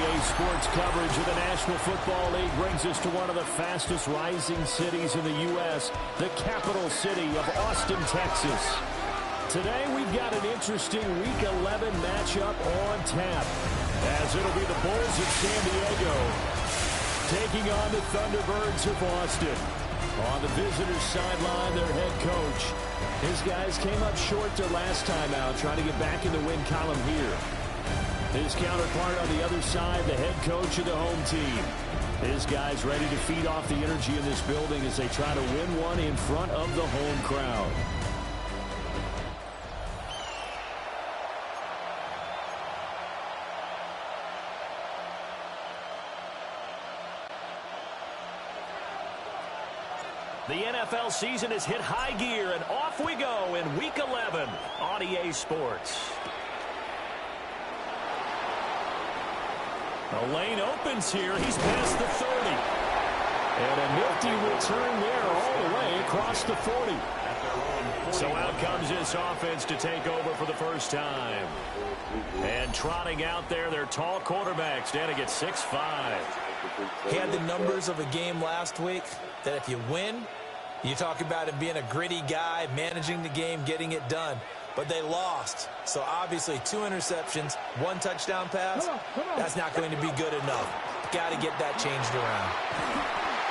REA Sports coverage of the National Football League brings us to one of the fastest rising cities in the U.S., the capital city of Austin, Texas. Today we've got an interesting Week 11 matchup on tap, as it'll be the Bulls of San Diego taking on the Thunderbirds of Austin. On the visitors' sideline, their head coach. His guys came up short their last time out, trying to get back in the win column here. His counterpart on the other side, the head coach of the home team. His guys ready to feed off the energy in this building as they try to win one in front of the home crowd. The NFL season has hit high gear, and off we go in Week 11 on EA Sports. The lane opens here. He's past the 30. And a nifty return there all the way across the 40. So out comes this offense to take over for the first time. And trotting out there, their tall quarterback standing at 6'5". He had the numbers of a game last week that if you win, you talk about him being a gritty guy, managing the game, getting it done. But they lost. So obviously 2 interceptions, 1 touchdown pass, that's not going to be good enough. Got to get that changed around.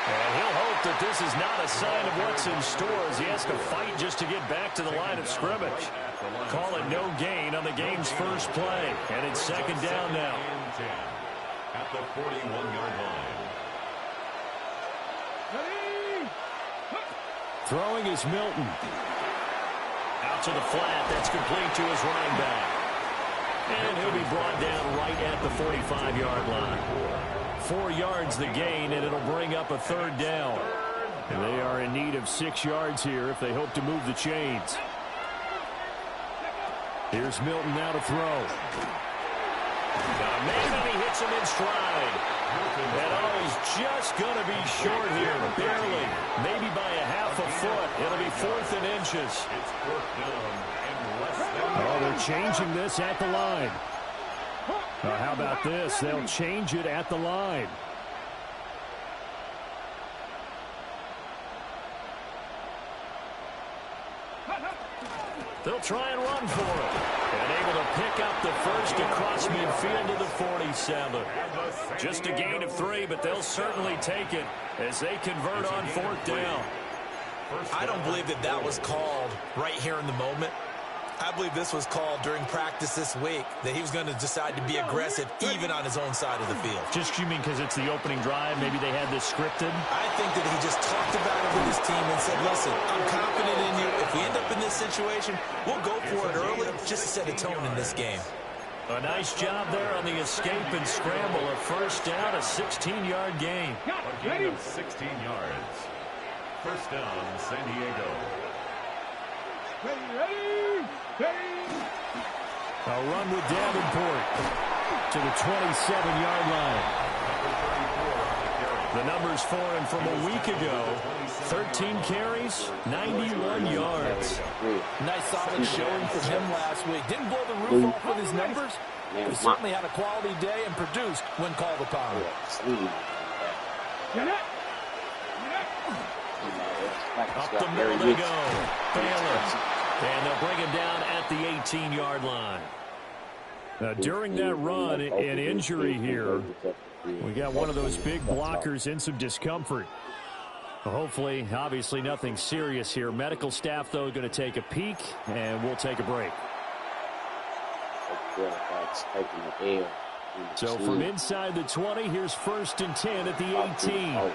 And he'll hope that this is not a sign of what's in store as he has to fight just to get back to the line of scrimmage. Call it no gain on the game's first play. And it's second down now. At the 41-yard line. Throwing is Milton. Out to the flat. That's complete to his running back. And he'll be brought down right at the 45-yard line. 4 yards the gain, and it'll bring up a third down. And they are in need of 6 yards here if they hope to move the chains. Here's Milton now to throw. Maybe he hits him in stride. And he's just going to be short here, barely. Maybe by a half a foot. It'll be 4th and inches. Oh, they're changing this at the line. How about this? They'll change it at the line. They'll try and run for it. And able to pick up the first across midfield to the 47. Just a gain of 3, but they'll certainly take it as they convert on 4th down. I don't believe that that was called right here in the moment. I believe this was called during practice this week, that he was going to decide to be aggressive even on his own side of the field. Just you mean because it's the opening drive? Maybe they had this scripted? I think that he just talked about it with his team and said, listen, I'm confident in you. If we end up in this situation, we'll go for it early just to set a tone in this game. A nice job there on the escape and scramble. A first down, a 16-yard gain. A gain of 16 yards. First down, San Diego. A run with Davenport to the 27-yard line. The numbers for him from a week ago: 13 carries, 91 yards. Nice solid showing from him last week. Didn't blow the roof off with his numbers. He certainly had a quality day and produced when called upon. Up the middle they go. Baylor. And they'll bring him down at the 18-yard line. Now, during that run, an injury here. We got one of those big blockers in some discomfort. Hopefully, obviously, nothing serious here. Medical staff, though, going to take a peek, and we'll take a break. So from inside the 20, here's 1st and 10 at the 18.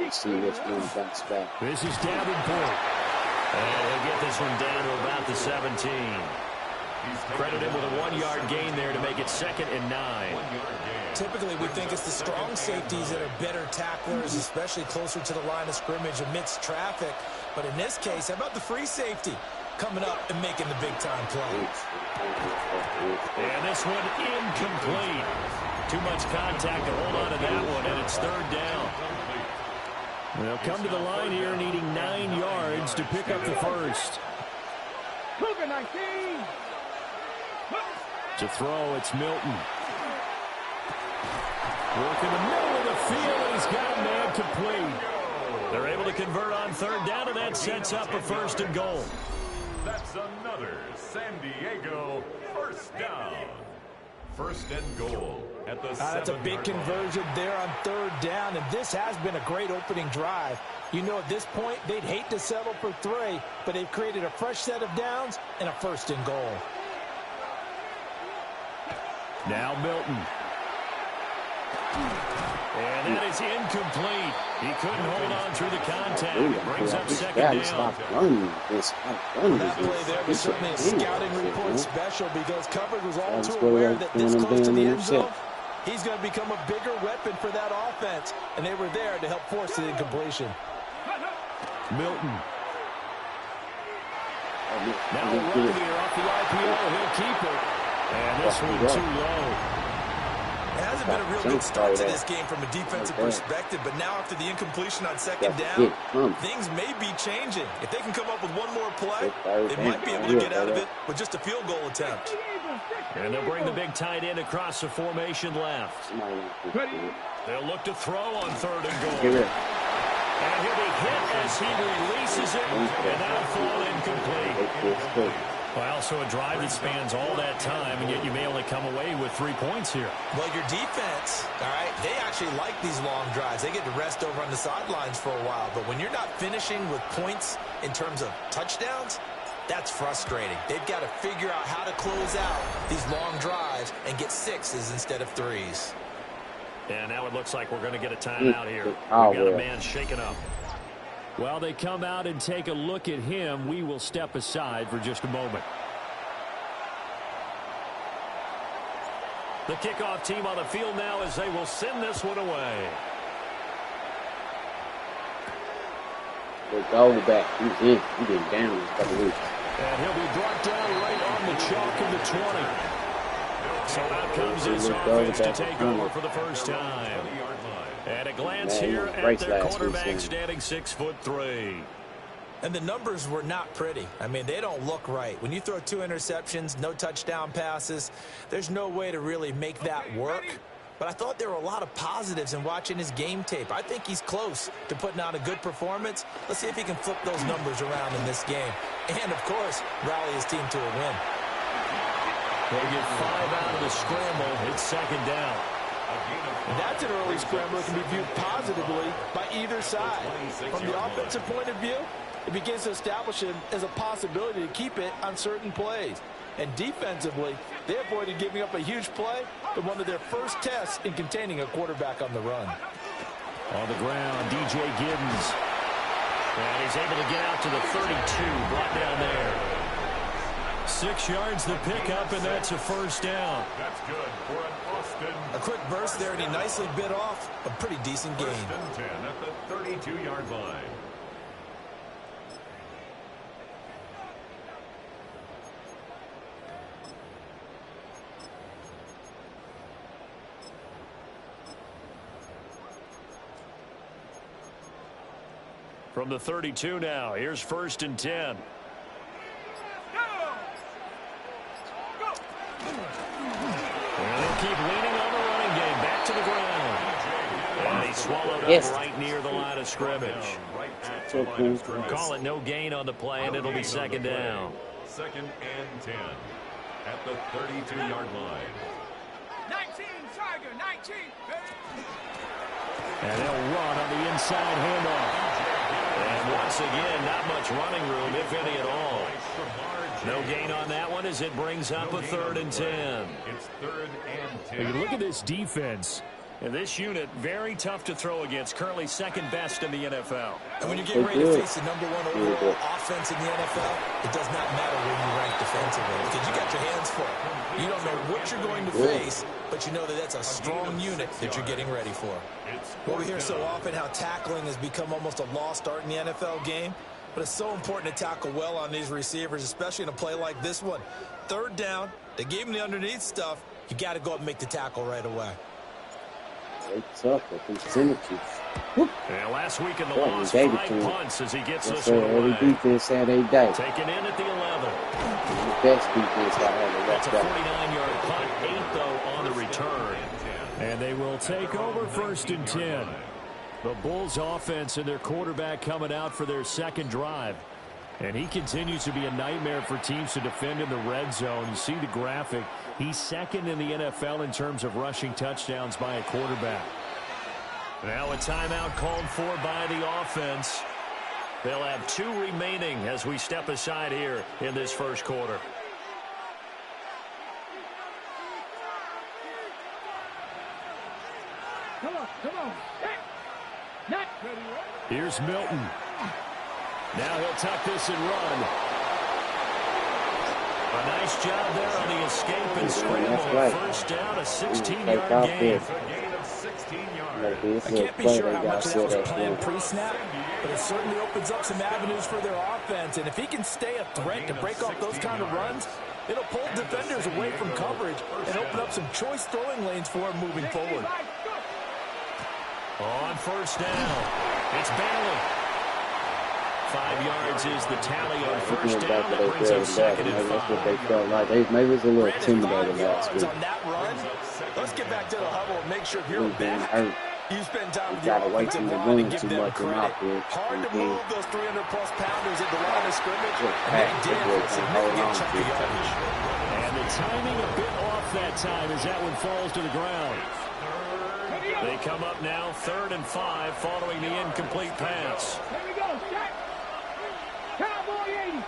This is Davenport. And he'll get this one down to about the 17. Credit him with a 1-yard gain there to make it 2nd and 9. Typically, we think it's the strong safeties that are better tacklers, especially closer to the line of scrimmage amidst traffic. But in this case, how about the free safety coming up and making the big-time play? And this one incomplete. Too much contact to hold on to that one, and it's 3rd down. They'll come to the line here needing 9 yards to pick up the first. To throw, it's Milton. Work in the middle of the field, and he's got a man complete. They're able to convert on third down, and that sets up a first and goal. That's another San Diego first down. First and goal at the 7-yard line. That's a big conversion there on third down, and this has been a great opening drive. You know, at this point, they'd hate to settle for 3, but they've created a fresh set of downs and a first and goal. Now Milton. And that is incomplete. He couldn't hold on through the contact. It brings up second down. That play there was certainly a scouting report special because coverage was all too aware that this close to the end zone, he's going to become a bigger weapon for that offense, and they were there to help force the incompletion. Milton. Now a run here off the IPO. He'll keep it. And this one too low. It hasn't been a real good start to this game from a defensive perspective, but now after the incompletion on second down, things may be changing. If they can come up with one more play, they might be able to get out of it with just a field goal attempt. And they'll bring the big tight end across the formation left. They'll look to throw on third and goal. And he'll be hit as he releases it, and that'll fall incomplete. Well, so a drive that spans all that time, and yet you may only come away with 3 points here. Well, your defense, all right, they actually like these long drives. They get to rest over on the sidelines for a while. But when you're not finishing with points in terms of touchdowns, that's frustrating. They've got to figure out how to close out these long drives and get 6s instead of 3s. And now it looks like we're going to get a timeout here. We've got a man shaken up. While they come out and take a look at him, we will step aside for just a moment. The kickoff team on the field now as they will send this one away. We'll go back. He's in. He's been down this couple weeks. And he'll be brought down right on the chalk of the 20. So out comes this offense to take over for the first time. At a glance here at their quarterback standing 6'3". And the numbers were not pretty. I mean, they don't look right. When you throw 2 interceptions, no touchdown passes, there's no way to really make that work. But I thought there were a lot of positives in watching his game tape. I think he's close to putting out a good performance. Let's see if he can flip those numbers around in this game. And, of course, rally his team to a win. They get 5 out of the scramble. It's second down. That's an early scramble that can be viewed positively by either side. From the offensive point of view, it begins to establish him as a possibility to keep it on certain plays. And defensively, they avoided giving up a huge play in one of their first tests in containing a quarterback on the run. On the ground, DJ Giddens. And he's able to get out to the 32, brought down there. 6 yards the pickup, and that's a first down. That's good for an Austin. A quick burst there, and he nicely bit off a pretty decent gain. First and 10 at the 32-yard line. From the 32 now, here's first and 10. And they'll keep leaning on the running game. Back to the ground. And he swallowed up right near the line of scrimmage. Call it no gain on the play, and it'll be second down. Second and 10 at the 32-yard line. 19, Tiger, 19. And they'll run on the inside handoff. And once again, not much running room, if any at all. No gain on that one as it brings up a third and 10. It's third and 10. You look at this defense. And this unit, very tough to throw against. Currently second best in the NFL. And when you're getting ready to face the #1 overall offense in the NFL, it does not matter where you rank defensively because you got your hands full. You don't know what you're going to face, but you know that that's a strong unit that you're getting ready for. Well, we hear so often how tackling has become almost a lost art in the NFL game, but it's so important to tackle well on these receivers, especially in a play like this one. Third down, they gave him the underneath stuff. You got to go up and make the tackle right away. And last week in the loss, 5 punts as he gets this one away. Defense had a day. Taken in at the 11. Best defense I ever That's a left 49-yard punt, 8 though on the return. And they will take over 1st and 10. The Bulls offense and their quarterback coming out for their second drive. And he continues to be a nightmare for teams to defend in the red zone. You see the graphic. He's second in the NFL in terms of rushing touchdowns by a quarterback. Now a timeout called for by the offense. They'll have 2 remaining as we step aside here in this first quarter. Come on. Not ready. Here's Milton. Now he'll tuck this and run. A nice job there on the escape and scramble. Right. First down, a 16-yard gain. I can't be sure how much of that was planned pre-snap, but it certainly opens up some avenues for their offense. And if he can stay a threat to break off those kind of runs, it'll pull defenders away from coverage and open up some choice throwing lanes for him moving forward. On first down, it's Bailey. 5 yards is the tally on first down. That brings up 2nd and 5. That's what they felt like. Maybe it was a little intimidated last week. On that run, let's get back to the huddle and make sure if you're back, you spend time with your offensive line and give them credit. Hard to move those 300-plus pounders at the line of scrimmage, and they did with significant chunk of yardage. And the timing a bit off that time as that one falls to the ground. They come up now 3rd and 5 following the incomplete pass. Here we go, Jack. Cowboy 80.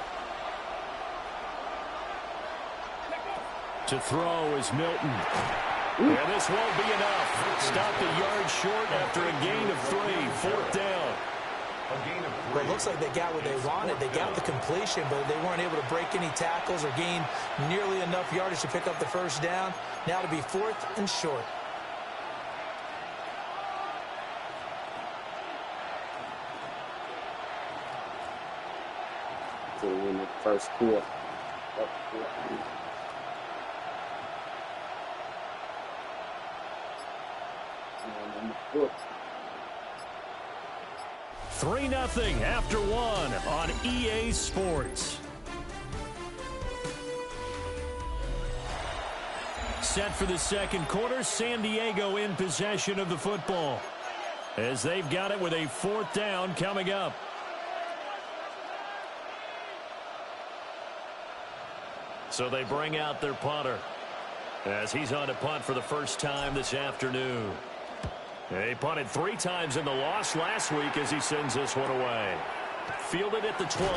To throw is Milton. And this won't be enough. Stopped a yard short after a gain of 3. 4th down. Well, it looks like they got what they wanted. They got the completion, but they weren't able to break any tackles or gain nearly enough yardage to pick up the first down. Now to be 4th and short. In the first quarter. Three 3-0 after 1 on EA Sports. Set for the second quarter, San Diego in possession of the football as they've got it with a 4th down coming up. So they bring out their punter as he's on to punt for the first time this afternoon. He punted 3 times in the loss last week as he sends this one away. Fielded at the 20.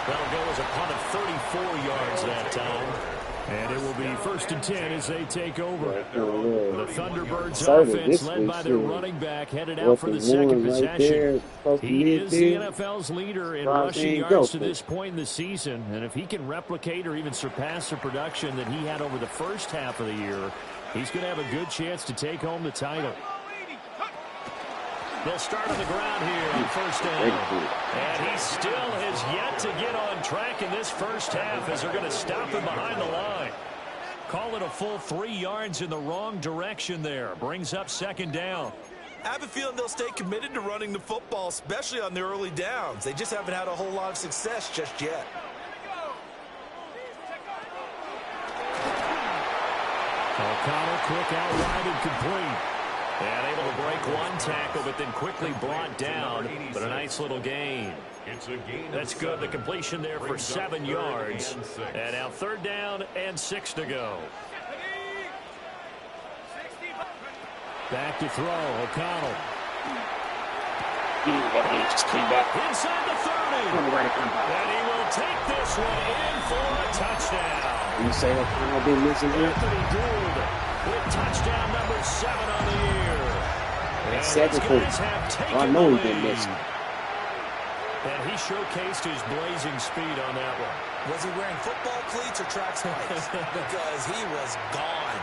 That'll go as a punt of 34 yards that time. And it will be 1st and 10 as they take over. The Thunderbirds offense led by their running back headed out for the second possession. He is the NFL's leader in rushing yards to this point in the season. And if he can replicate or even surpass the production that he had over the first half of the year, he's going to have a good chance to take home the title. They'll start on the ground here on first down. And he still has yet to get on track in this first half as they're going to stop him behind the line. Call it a full 3 yards in the wrong direction there. Brings up 2nd down. I have a feeling they'll stay committed to running the football, especially on the early downs. They just haven't had a whole lot of success just yet. O'Connell quick out wide and complete. And able to break one tackle, but then quickly brought down. But a nice little gain. That's good. The completion there for 7 yards. And now 3rd down and 6 to go. Back to throw. O'Connell. Just came back. Inside the 30. And he will take this one in for a touchdown. You say O'Connell been missing here? Anthony Gould with touchdown number 7 on the year. And Second quarter. I know he's been missing. And he showcased his blazing speed on that one. Was he wearing football cleats or track spikes? Because he was gone.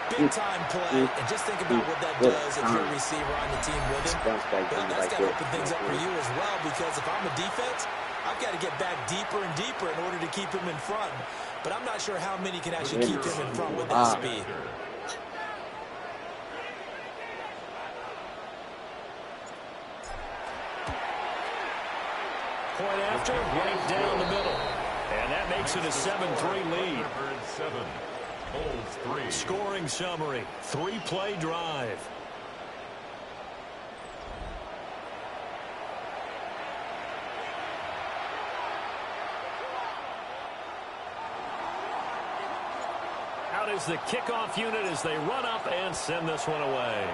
Big-time play. And just think about what that does if you're a receiver on the team with him. Well, that's got to open things up for you as well, because if I'm a defense, I've got to get back deeper and deeper in order to keep him in front. But I'm not sure how many can actually keep him in front with that speed. Point after, right down the middle. And that makes it a 7-3 lead. 7, Bulls 3. Scoring summary, 3-play drive. Out is the kickoff unit as they run up and send this one away.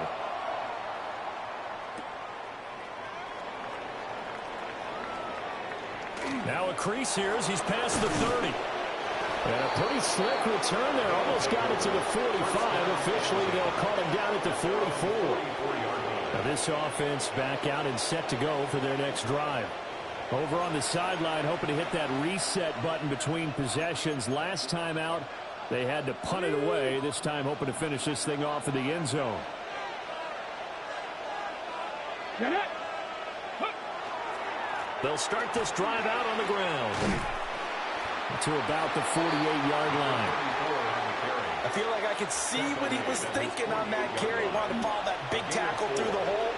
Now a crease here as he's past the 30. And a pretty slick return there. Almost got it to the 45. Officially, they'll call him down at the 44. Now this offense back out and set to go for their next drive. Over on the sideline, hoping to hit that reset button between possessions. Last time out, they had to punt it away. This time hoping to finish this thing off in the end zone. They'll start this drive out on the ground to about the 48-yard line. I feel like I could see what he was thinking on that carry. Wanted to follow that big tackle through the hole.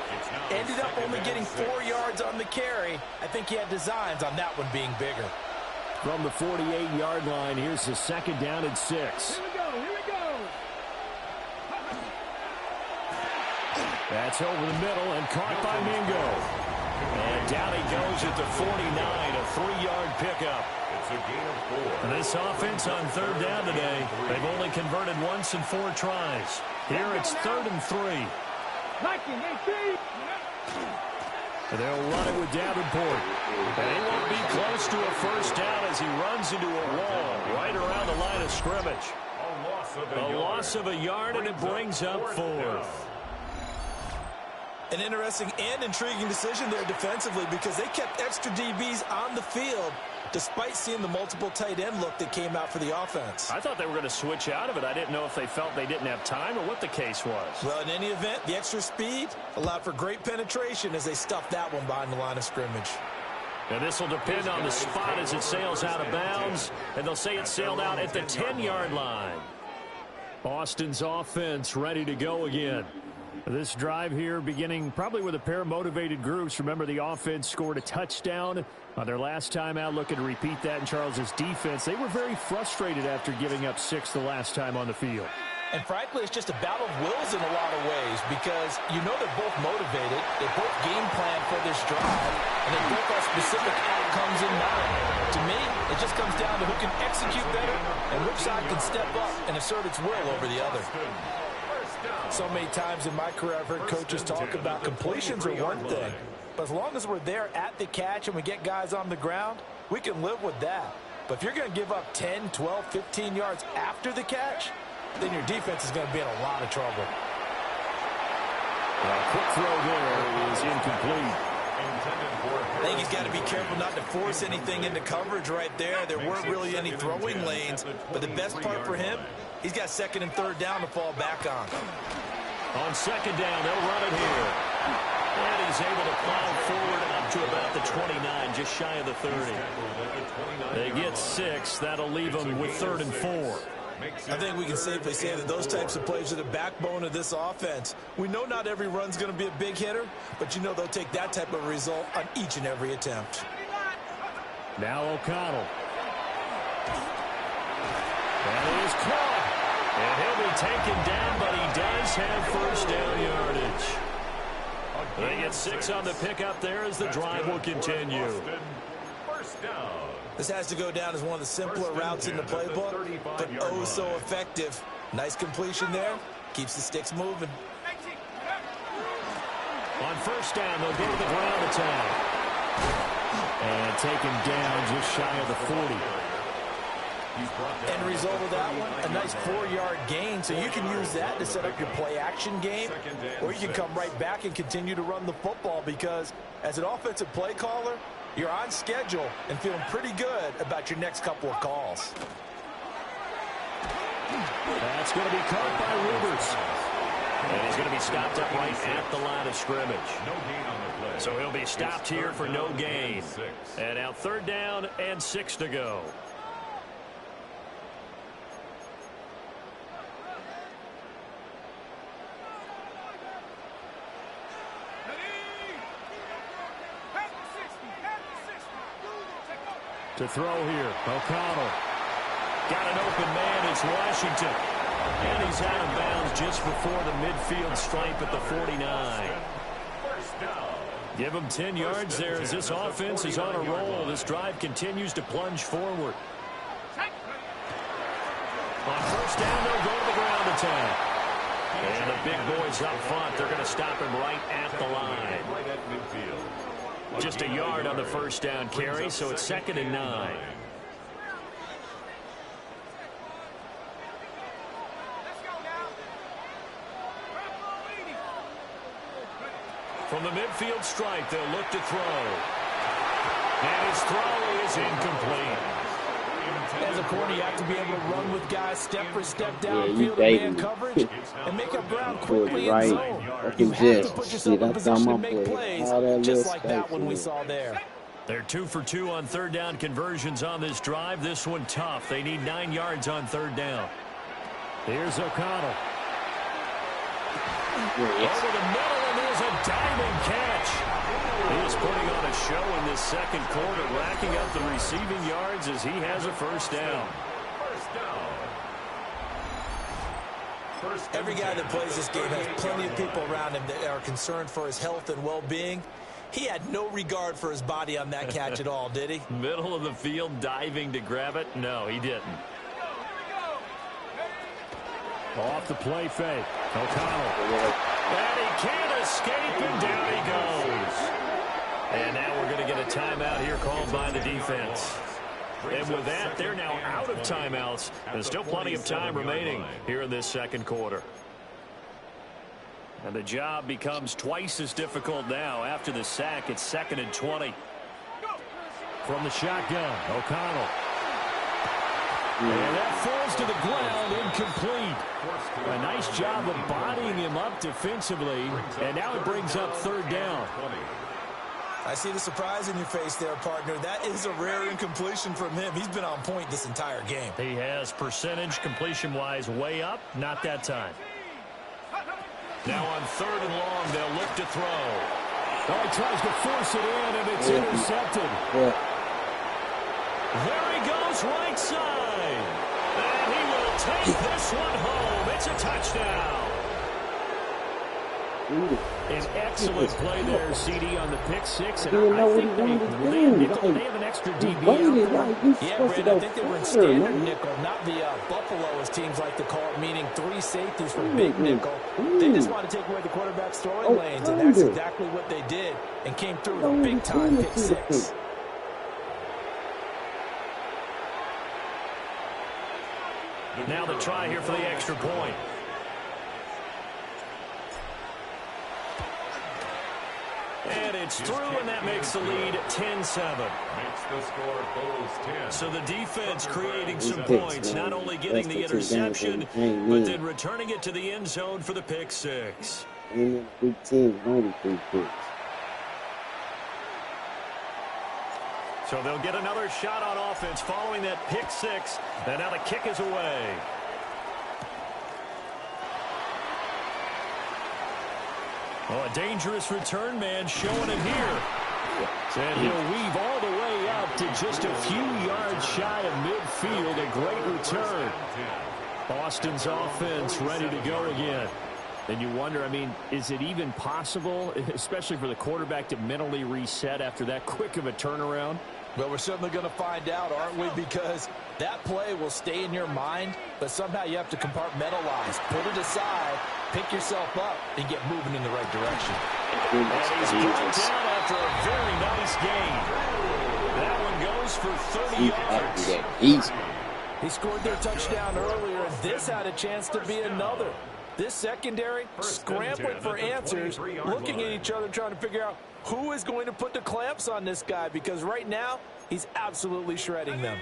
Ended up only getting 4 yards on the carry. I think he had designs on that one being bigger. From the 48-yard line, here's the second down and 6. Here we go. Here we go. That's over the middle and caught by Mingo. And down he goes at the 49, a 3-yard pickup. It's a gain of 4. And this offense on third down today, they've only converted once in 4 tries. Here it's 3rd and 3. And they'll run it with Davenport. And he won't be close to a first down as he runs into a wall right around the line of scrimmage. A loss of a yard, and it brings up 4th. An interesting and intriguing decision there defensively because they kept extra DBs on the field despite seeing the multiple tight end look that came out for the offense. I thought they were going to switch out of it. I didn't know if they felt they didn't have time or what the case was. Well, in any event, the extra speed allowed for great penetration as they stuffed that one behind the line of scrimmage. And this will depend on the spot as it sails out of bounds, and they'll say it sailed out at the 10-yard line. Austin's offense ready to go again. This drive here beginning probably with a pair of motivated groups. Remember, the offense scored a touchdown on their last time out. Looking to repeat that in Charles's defense. They were very frustrated after giving up 6 the last time on the field. And frankly, it's just a battle of wills in a lot of ways because you know they're both motivated. They both game plan for this drive, and they both have specific outcomes in mind. To me, it just comes down to who can execute better and which side can step up and assert its will over the other. So many times in my career, I've heard coaches talk about completions are one thing. But as long as we're there at the catch and we get guys on the ground, we can live with that. But if you're going to give up 10, 12, 15 yards after the catch, then your defense is going to be in a lot of trouble. A quick throw there is incomplete. I think he's got to be careful not to force anything into coverage right there. There weren't really any throwing lanes. But the best part for him, he's got 2nd and 3rd down to fall back on. On 2nd down, they'll run it here. And he's able to plow forward up to about the 29, just shy of the 30. They get 6. That'll leave them with 3rd and 4. I think we can safely say that those types of plays are the backbone of this offense. We know not every run's going to be a big hitter, but you know they'll take that type of result on each and every attempt. Now O'Connell. That is caught. And he'll be taken down, but he does have first down yardage. They get 6 on the pickup there as the drive will continue. First down. This has to go down as one of the simpler routes in the playbook, but oh so effective. Nice completion there. Keeps the sticks moving. On first down, they'll go to the ground attack. And taken down just shy of the 40. End result of that one, a nice 4-yard gain, so you can use that to set up your play-action game, or you can come right back and continue to run the football because as an offensive play caller, you're on schedule and feeling pretty good about your next couple of calls. That's going to be caught by Rivers. And he's going to be stopped up right at the line of scrimmage. No gain on the play. So he'll be stopped here for no gain. And now 3rd down and 6 to go. To throw here, O'Connell. Got an open man, it's Washington. And he's out of bounds just before the midfield stripe at the 49. Give him 10 yards there as this offense is on a roll. This drive continues to plunge forward. On first down, they'll go to the ground attack. And the big boys up front, they're going to stop him right at the line. Just a yard on the first down carry, so it's 2nd and 9. From the midfield stripe, they'll look to throw. And his throw is incomplete. As a corner, you have to be able to run with guys step for step downfield and man coverage and make up ground quickly in zone. You have to put yourself in position to make plays, just like that one we saw there. They're 2 for 2 on third down conversions on this drive. This one tough. They need 9 yards on third down. Here's O'Connell. Over the middle, and there's a diving catch. He is putting on a show in this second quarter, racking up the receiving yards as he has a first down. Every guy that plays this game has plenty of people around him that are concerned for his health and well-being. He had no regard for his body on that catch at all, did he? Middle of the field, diving to grab it? No, he didn't. Off the play fake. O'Connell. And he can't escape, and down he goes. And now we're going to get a timeout here called by the defense. And with that, they're now out of timeouts. There's still plenty of time remaining here in this second quarter. And the job becomes twice as difficult now. After the sack, it's 2nd and 20. From the shotgun, O'Connell. And that falls to the ground, incomplete. A nice job of bodying him up defensively, and now it brings up third down. I see the surprise in your face there, partner. That is a rare incompletion from him. He's been on point this entire game. He has percentage completion-wise way up, not that time. Now on 3rd and long, they'll look to throw. Oh, he tries to force it in, and it's intercepted. There he goes, right side. And he will take this one home. It's a touchdown. An excellent play there, CD, on the pick six. And I think they have an extra DB out there. Yeah, Brad, I think they were in standard nickel, not the Buffalo, as teams like to call it, meaning 3 safeties for big nickel. They just want to take away the quarterback's throwing lanes, and that's exactly what they did and came through with a big-time pick six. Now the try here for the extra point. And it's through, and that makes the lead 10-7. So the defense creating some points, not only getting the interception, but then returning it to the end zone for the pick six. Big team, only 3 picks. So they'll get another shot on offense following that pick six, and now the kick is away. Oh, a dangerous return man showing him here. And he'll weave all the way up to just a few yards shy of midfield. A great return. Austin's offense ready to go again. And you wonder, I mean, is it even possible, especially for the quarterback, to mentally reset after that quick of a turnaround? Well, we're certainly going to find out, aren't we? Because that play will stay in your mind, but somehow you have to compartmentalize. Put it aside, pick yourself up, and get moving in the right direction. And he's brought down after a very nice gain. That one goes for 30 yards. He scored their touchdown earlier, and this had a chance to be another. This secondary scrambling for answers, looking at each other, trying to figure out who is going to put the clamps on this guy, because right now he's absolutely shredding them.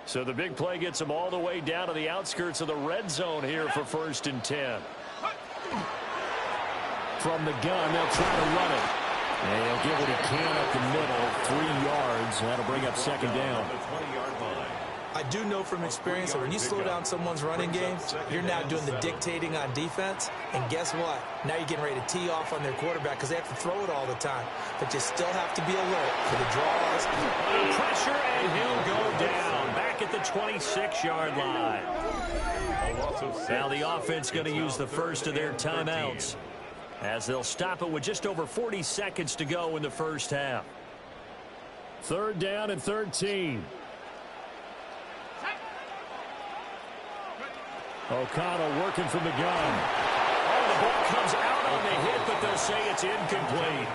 So the big play gets him all the way down to the outskirts of the red zone here for 1st and 10. From the gun, they'll try to run it. And he'll get what he can up the middle, 3 yards. That'll bring up 2nd down. I do know from experience that when you slow down someone's running game, you're now doing the dictating on defense. And guess what? Now you're getting ready to tee off on their quarterback because they have to throw it all the time. But you still have to be alert for the draws. Under pressure, and he'll go down back at the 26-yard line. Now the offense going to use the first of their timeouts as they'll stop it with just over 40 seconds to go in the first half. 3rd down and 13. O'Connell working from the gun. Oh, the ball comes out on the hit, but they'll say it's incomplete.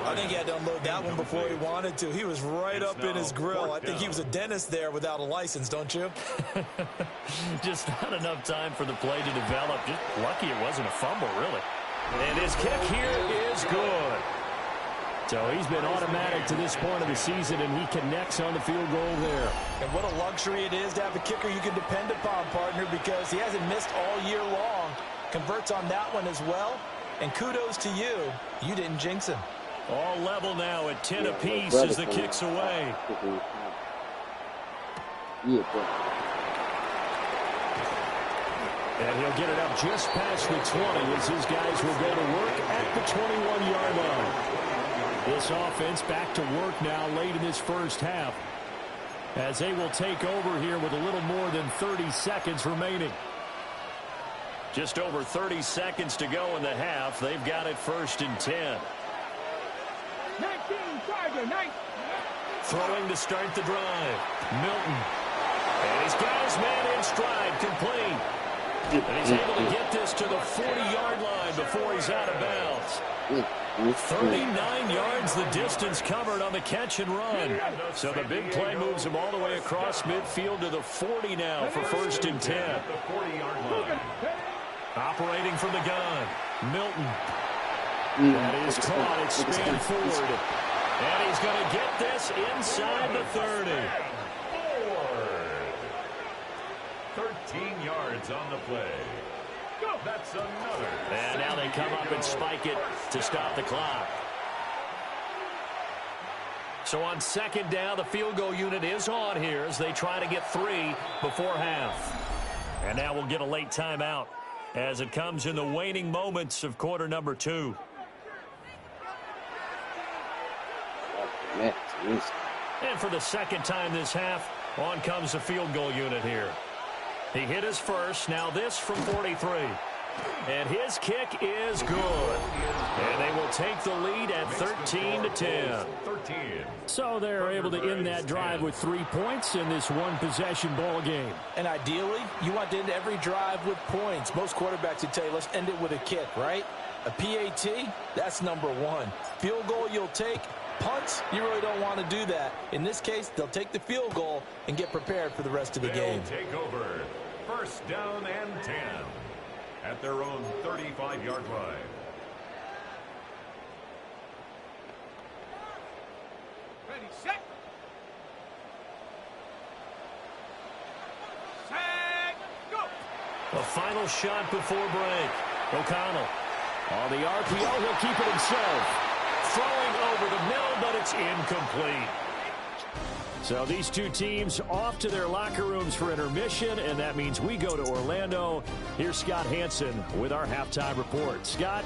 I think he had to unload that one before he wanted to. He was right up in his grill. I think he was a dentist there without a license, don't you? Just not enough time for the play to develop. Just lucky it wasn't a fumble, really. And his kick here is good. So he's been automatic to this point of the season, and he connects on the field goal there. And what a luxury it is to have a kicker you can depend upon, partner, because he hasn't missed all year long. Converts on that one as well. And kudos to you. You didn't jinx him. All level now at 10 apiece as the kick's away. And he'll get it up just past the 20 as his guys will go to work at the 21-yard line. This offense back to work now late in this first half as they will take over here with a little more than 30 seconds remaining. Just over 30 seconds to go in the half. They've got it 1st and 10. 19, Charger, 19. Throwing to start the drive. Milton. And he's got his man in stride, complete. And he's able to get this to the 40-yard line before he's out of bounds. 39 yards the distance covered on the catch and run. So the big play moves him all the way across midfield to the 40 now for 1st and 10. Operating from the gun. Milton. That is caught. It's spanned forward. And he's going to get this inside the 30. 13 yards on the play. That's another. And now they come up and spike it to stop the clock. So on 2nd down, the field goal unit is on here as they try to get 3 before half. And now we'll get a late timeout as it comes in the waning moments of quarter number 2. And for the 2nd time this half, on comes the field goal unit here. He hit his first, now this from 43. And his kick is good. And they will take the lead at 13-10. So they're able to end that drive with 3 points in this one-possession ball game. And ideally, you want to end every drive with points. Most quarterbacks would tell you, let's end it with a kick, right? A PAT, that's number 1. Field goal you'll take. Punts, you really don't want to do that. In this case, they'll take the field goal and get prepared for the rest of the game. Take over. 1st down and 10 at their own 35-yard line. Ready, set. Set, go. The final shot before break. O'Connell. On the RPO, he'll keep it himself. Throwing over the middle, but it's incomplete. So these two teams off to their locker rooms for intermission, and that means we go to Orlando. Here's Scott Hansen with our halftime report. Scott?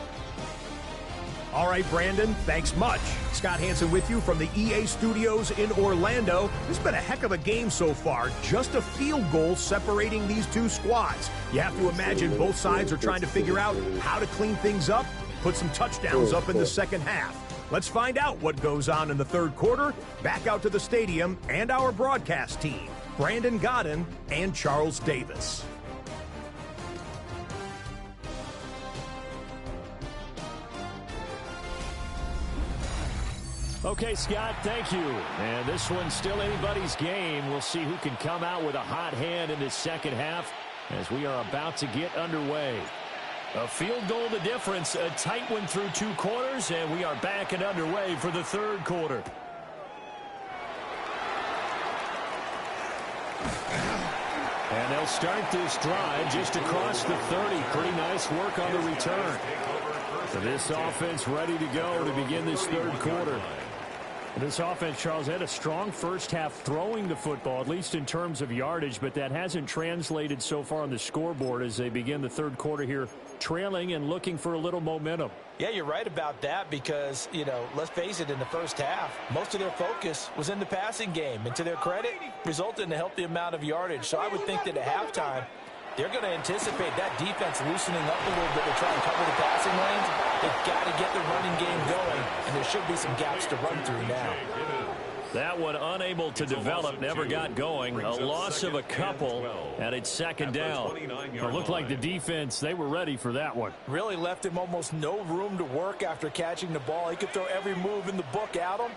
All right, Brandon, thanks much. Scott Hansen with you from the EA Studios in Orlando. This has been a heck of a game so far. Just a field goal separating these two squads. You have to imagine both sides are trying to figure out how to clean things up, put some touchdowns up in the second half. Let's find out what goes on in the 3rd quarter. Back out to the stadium and our broadcast team, Brandon Godden and Charles Davis. Okay, Scott, thank you. And this one's still anybody's game. We'll see who can come out with a hot hand in this second half as we are about to get underway. A field goal the difference, a tight one through 2 quarters, and we are back and underway for the 3rd quarter. And they'll start this drive just across the 30. Pretty nice work on the return. So this offense ready to go to begin this 3rd quarter. This offense, Charles, had a strong first half throwing the football, at least in terms of yardage, but that hasn't translated so far on the scoreboard as they begin the third quarter here, trailing and looking for a little momentum. Yeah, you're right about that because, you know, let's face it, in the first half, most of their focus was in the passing game. And to their credit, resulted in a healthy amount of yardage. So I would think that at halftime, they're going to anticipate that defense loosening up a little bit to try and cover the passing lanes. They've got to get the running game going, and there should be some gaps to run through now. That one unable to develop, never got going. A loss of a couple, and it's second down. It looked like the defense, they were ready for that one. Really left him almost no room to work after catching the ball. He could throw every move in the book at him.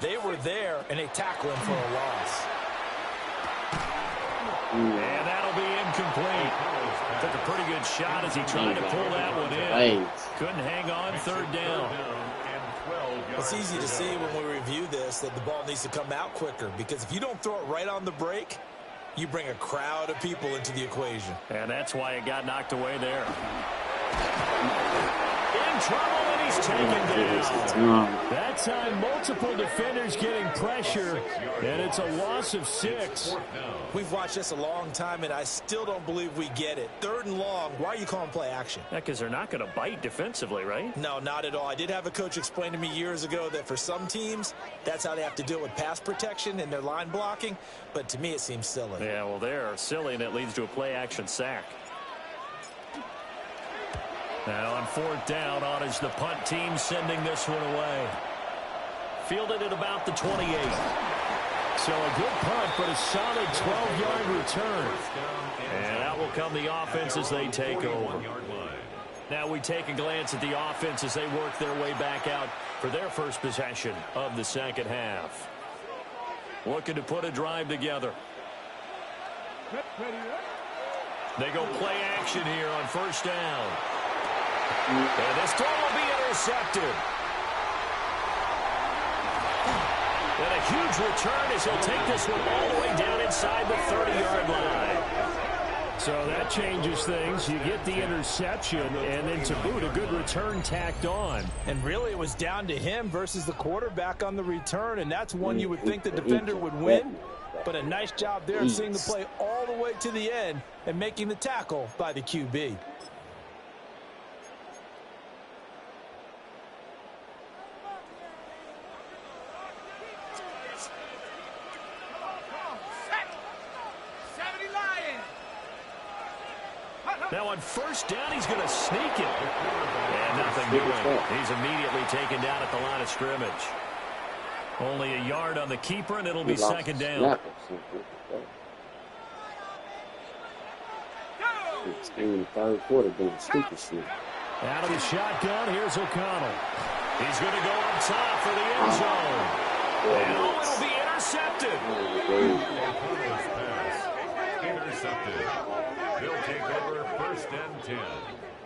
They were there, and they tackle him for a loss. And that'll be incomplete. Took a pretty good shot as he tried to pull that one in. Couldn't hang on, third down. It's easy to see when we review this that the ball needs to come out quicker, because if you don't throw it right on the break, you bring a crowd of people into the equation. And that's why it got knocked away there. In trouble, and he's taken down. That time, multiple defenders getting pressure, and it's a loss of 6. We've watched this a long time, and I still don't believe we get it. Third and long, why are you calling play action? Yeah, because they're not going to bite defensively, right? No, not at all. I did have a coach explain to me years ago that for some teams, that's how they have to deal with pass protection and their line blocking, but to me it seems silly. Yeah, well, they're silly, and it leads to a play action sack. Now on fourth down, on is the punt team sending this one away. Fielded at about the 28. So a good punt, but a solid 12-yard return. And out will come the offense as they take over. Now we take a glance at the offense as they work their way back out for their first possession of the second half. Looking to put a drive together. They go play action here on first down. And this throw will be intercepted. And a huge return as he'll take this one all the way down inside the 30-yard line. So that changes things. You get the interception, and then to boot, a good return tacked on. And really, it was down to him versus the quarterback on the return, and that's one you would think the defender would win. But a nice job there of seeing the play all the way to the end and making the tackle by the QB. Now on first down, he's going to sneak it. And nothing doing. He's immediately taken down at the line of scrimmage. Only a yard on the keeper, and it'll be second down. Out Out of the shotgun, here's O'Connell. He's going to go up top for the end zone. And it'll be intercepted. Intercepted. They'll take over first and 10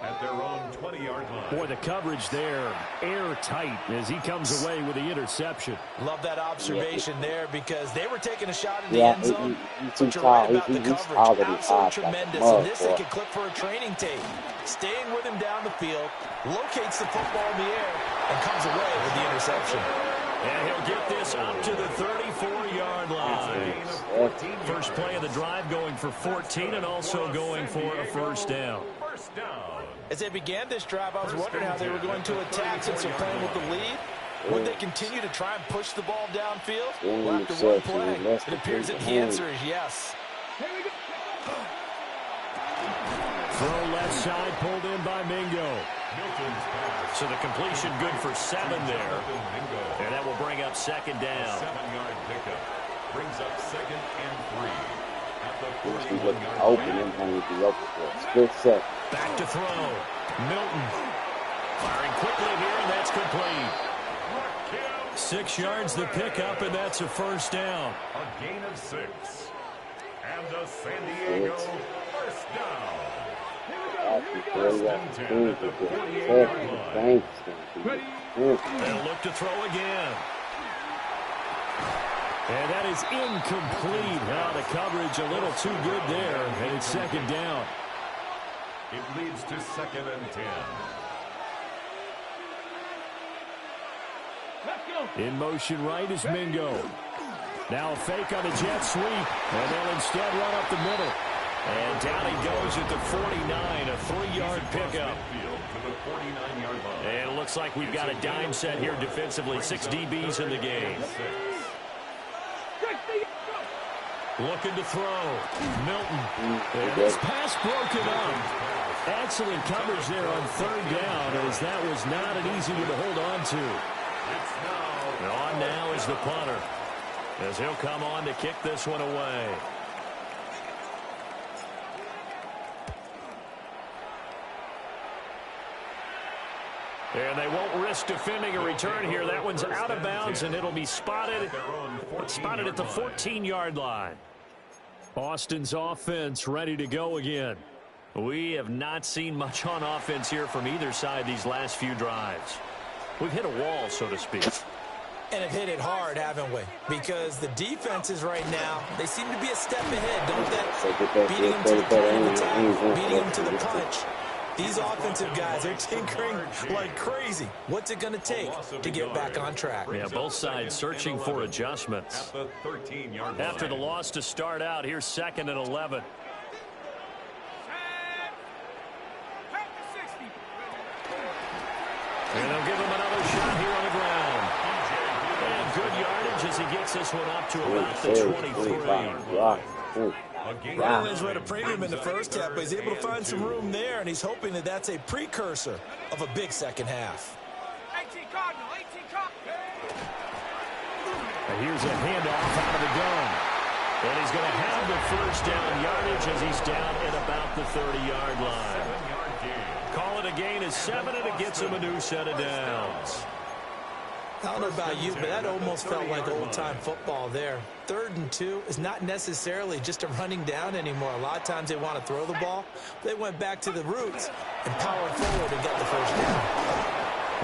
at their own 20-yard line. Boy, the coverage there, airtight as he comes away with the interception. Love that observation there because they were taking a shot in the end zone. But you're right about the coverage. Absolutely tremendous. And this they could clip for a training tape. Staying with him down the field, locates the football in the air, and comes away with the interception. And he'll get this up to the 34-yard line. First play of the drive going for 14 and also going for a first down. As they began this drive, I was wondering how they were going to attack since they're playing with the lead. Would they continue to try and push the ball downfield? Well, after one play, it appears that the answer is yes. Throw left side, pulled in by Mingo. So the completion good for 7 there. And that will bring up second down. 7-yard pickup brings up second and 3 at the 41-yard line. Back to throw. Milton firing quickly here, and that's complete. 6 yards the pickup, and that's a first down. A gain of 6. And a San Diego first down. First and 10 at the 48-yard line. They'll look to throw again. And that is incomplete. Now the coverage a little too good there, and it's second down. It leads to second and 10. In motion right is Mingo. Now a fake on the jet sweep, and they'll instead run up the middle. And down he goes at the 49, a 3-yard pickup. And it looks like we've got a dime set here defensively. 6 DBs in the game. Looking to throw. Milton. And this pass broken up. Excellent coverage there on 3rd down, as that was not an easy one to hold on to. And on now is the punter, as he'll come on to kick this one away. And they won't risk defending a return here. That one's out of bounds, and it'll be spotted at the 14-yard line. Austin's offense ready to go again. We have not seen much on offense here from either side these last few drives. We've hit a wall, so to speak. And have hit it hard, haven't we? Because the defenses right now, they seem to be a step ahead, don't they? Beating them to the point of attack, beating them to the punch. These offensive guys are tinkering like crazy. What's it going to take to get back on track? Yeah, both sides searching for adjustments. After the loss to start out, here's 2nd and 11. And they'll give him another shot here on the ground. And good yardage as he gets this one up to about the 23. Well, he's read a premium in the first half, but he's able to find some room there, and he's hoping that that's a precursor of a big second half. And here's a handoff out of the gun. And he's going to have the 1st down yardage as he's down at about the 30-yard line. Call it a gain of 7, and it gets him a new set of downs. I don't know about you, but that almost felt like old-time football there. 3rd and 2 is not necessarily just a running down anymore. A lot of times they want to throw the ball. They went back to the roots and powered forward and got the 1st down.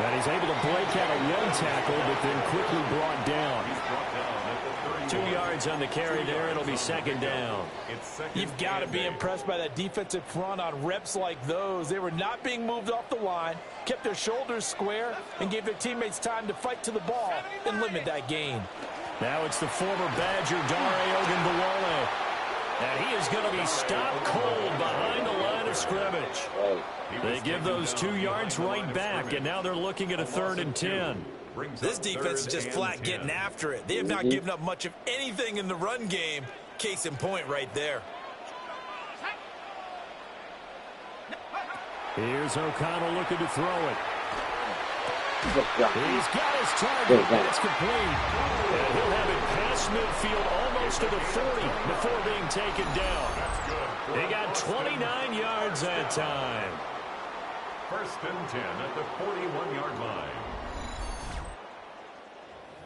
And he's able to break out a 1 tackle, but then quickly brought down. 2 yards on the carry there. It'll be 2nd down. You've got to be impressed by that defensive front on reps like those. They were not being moved off the line, kept their shoulders square, and gave their teammates time to fight to the ball and limit that gain. Now it's the former Badger, Dare Ogunbowale. And he is going to be stopped cold behind the line of scrimmage. They give those 2 yards right back, and now they're looking at a 3rd and 10. This defense is just flat getting after it. They have not given up much of anything in the run game. Case in point right there. Here's O'Connell looking to throw it. He's got his target, but it's complete. And he'll have it past midfield almost to the 40 before being taken down. They got 29 yards that time. 1st and 10 at the 41-yard line.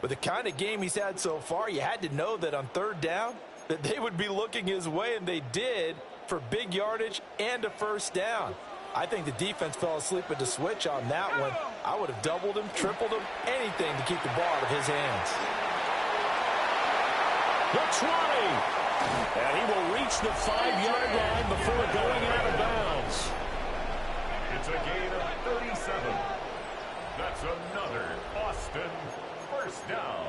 With the kind of game he's had so far, you had to know that on 3rd down that they would be looking his way, and they did, for big yardage and a 1st down. I think the defense fell asleep at the switch on that one. I would have doubled him, tripled him, anything to keep the ball out of his hands. The 20. And he will reach the 5-yard line before going out of bounds. It's a gain of 37. That's another Austin 1st down.